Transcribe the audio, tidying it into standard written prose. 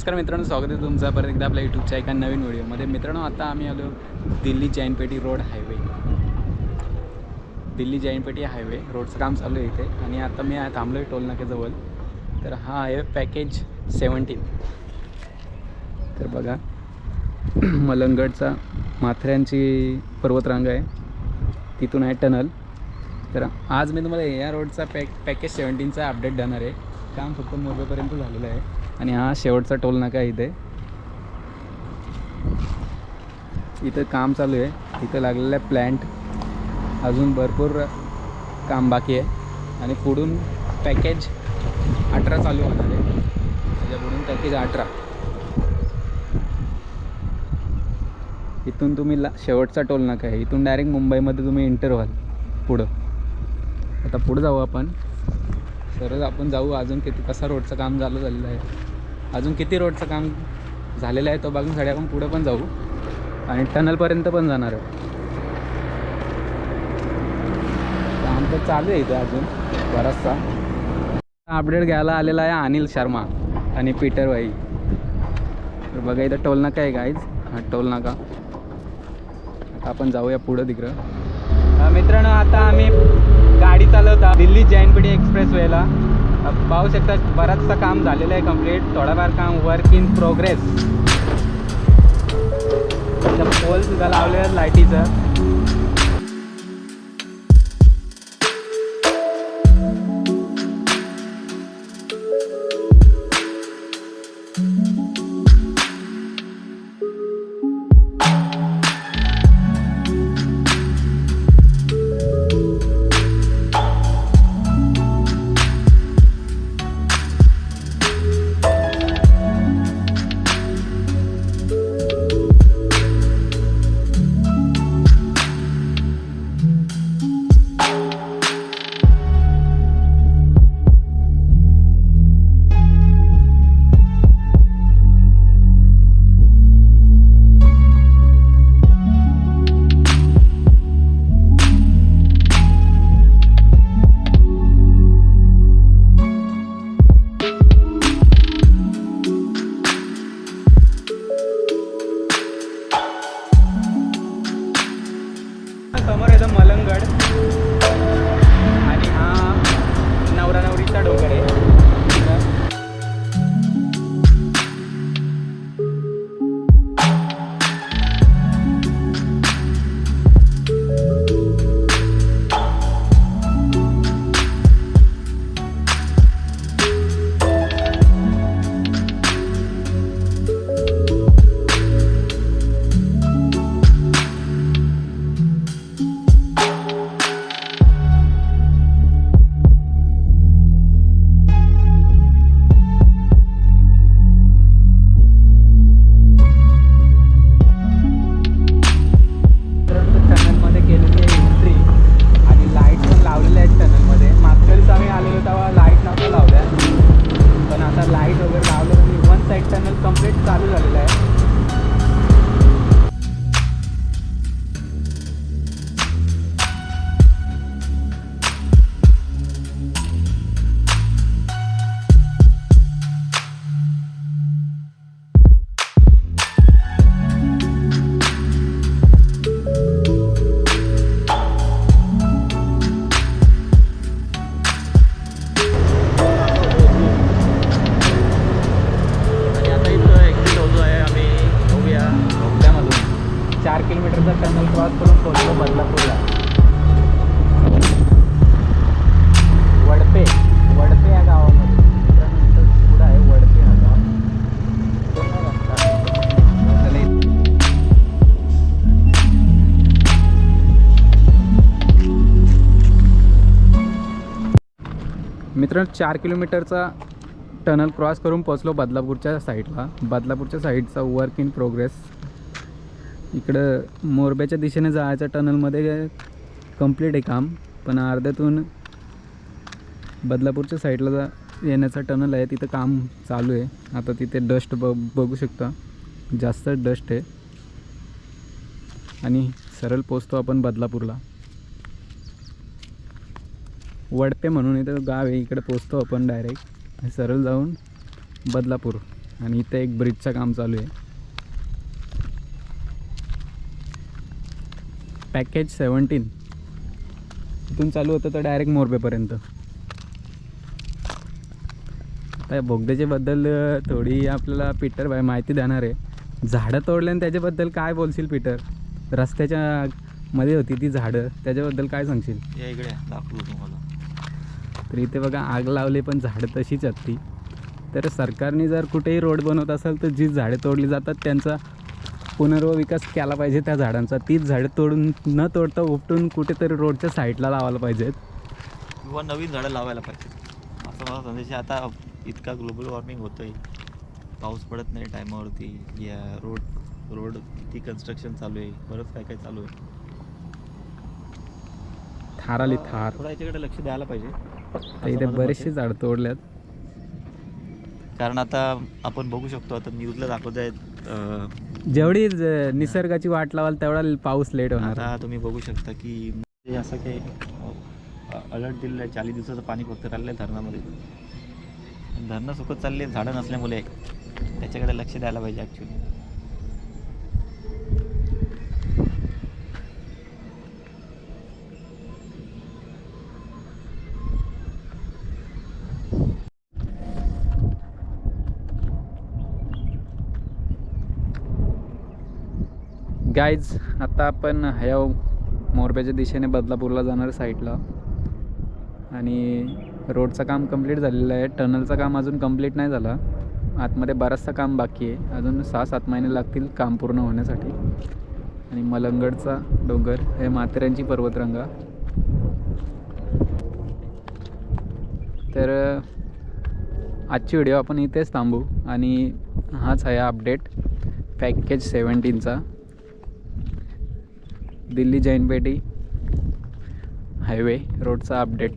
नमस्कार मित्रांनो, स्वागत आहे तुमचं परत एकदा आपल्या यूट्यूबच्या एका नवीन व्हिडिओमध्ये. मित्रांनो, आता आम्ही आलो Delhi Jainpeti road highway. Delhi Jainpeti highway रोडचं काम चालू आहे इथे आणि आता मी थांबलो आहे टोल नाक्याजवळ. तर हा आहे पॅकेज 17. तर बघा मलंगडचा माथऱ्यांची पर्वतरांग आहे, तिथून आहे टनल. तर आज मी तुम्हाला या रोडचा पॅकेज 17चा अपडेट देणार आहे. काम फक्त मोरबेपर्यंत झालेलं आहे आणि हा शेवटचा टोल नाका आहे. इथं काम चालू आहे. इथं लागलेला प्लॅन्ट अजून भरपूर काम बाकी आहे आणि पुढून पॅकेज 18 चालू होणार आहे. त्याच्या पुढून पॅकेज 18. इथून तुम्ही शेवटचा टोल नाका आहे. इथून डायरेक्ट मुंबईमध्ये तुम्ही एंटर व्हाल पुढं. आता पुढं जाऊ आपण, सरळ आपण जाऊ. अजून कसा रोडचं काम झालेलं आहे, अजून किती रोडचं काम झालेलं आहे तो बघण्यासाठी आपण पुढं पण जाऊ आणि टनलपर्यंत पण जाणार आहे. काम तर चालू आहे इथं अजून बराचसा. अपडेट घ्यायला आलेला आहे अनिल शर्मा आणि पीटर भाई. तर बघा इथं टोल नाका आहे गाईज, हा टोल नाका. आता आपण जाऊया पुढं तिकडं. मित्रांनो, आता आम्ही गाडी चालवता दिल्ली जैनपेटी एक्सप्रेसवेला. पाहू शकता बराचसा काम झालेलं आहे कंप्लीट. थोडाफार काम वर्क इन प्रोग्रेस. पोल सुद्धा लावले आहेत लाईटीचं. समोर येतं मलंगड आणि हा नवरा नवरीचा डोंगर आहे. टनल क्रॉस करून पोहोचलो बदलापूरला. वडपे या गावामध्ये. त्यानंतर पुढं आहे वडपे हा गाव. मित्रांनो, 4 किलोमीटरचा टनल क्रॉस करून पोहोचलो बदलापूरच्या साईडला. बदलापूरच्या साईडचा वर्क इन प्रोग्रेस. इकडं मोरब्याच्या दिशेने जायचं टनलमध्ये कंप्लीट आहे काम, पण अर्ध्यातून बदलापूरच्या साईडला येण्याचा टनल आहे, तिथं काम चालू आहे. आता तिथे डस्ट बघू शकता, जास्त डस्ट आहे आणि सरळ पोचतो आपण बदलापूरला. वडपे म्हणून इथं गाव आहे, इकडे पोचतो आपण डायरेक्ट. सरळ जाऊन बदलापूर. आणि इथे एक ब्रिजचं काम चालू आहे. पॅकेज 17 इथून चालू होतं तर डायरेक्ट मोरबेपर्यंत. आता या बोगद्याच्याबद्दल थोडी आपल्याला पीटर भाई माहिती देणार आहे. झाडं तोडले आणि त्याच्याबद्दल काय बोलशील पीटर? रस्त्याच्या मध्ये होती ती झाडं, त्याच्याबद्दल काय सांगशील? या इकडे दाखवू तुम्हाला. तर इथे बघा आग लावली पण झाडं तशीच आहेत ती. तर सरकारने जर कुठेही रोड बनवत असेल तर जी झाडे तोडली जातात त्यांचा पुनर्विकास केला पाहिजे त्या झाडांचा. तीच झाडं तोडून न तोडता उपटून कुठेतरी रोडच्या साईडला लावायला पाहिजेत किंवा नवीन झाडं लावायला पाहिजे असं मला संदेश. आता इतका ग्लोबल वॉर्मिंग होतं आहे, पाऊस पडत नाही टायमावरती, या रोड किती कन्स्ट्रक्शन चालू आहे, बरंच काय काय चालू आहे. थार आली थार. थोडा याच्याकडे लक्ष द्यायला पाहिजे. तर इथे बरेचसे झाडं तोडल्यात. कारण आता आपण बघू शकतो, आता न्यूजला दाखवत आहेत जेवढी निसर्गाची वाट लावाल तेवढा पाऊस लेट होणार. आता तुम्ही बघू शकता की असं काही अलर्ट दिलेलं आहे, 40 दिवसाचं पाणी फक्त राहिलं आहे धरणामध्ये. धरणं सुकत चालले झाडं नसल्यामुळे. त्याच्याकडे लक्ष द्यायला पाहिजे ॲक्च्युली. गाईज आता आपण ह्या मोरब्याच्या दिशेने बदलापूरला जाणार साईडला. आणि रोडचं काम कंप्लीट झालेलं आहे. टनलचं काम अजून कंप्लीट नाही झालं. आतमध्ये बराचसा काम बाकी आहे. अजून 6-7 महिने लागतील काम पूर्ण होण्यासाठी. आणि मलंगडचा डोंगर हे माथेरानची पर्वतरांगा. तर आजची व्हिडिओ आपण इथेच थांबू. आणि हाच आहे अपडेट पॅकेज 17चा. दिल्ली जैनपेटी हायवे रोडचा अपडेट.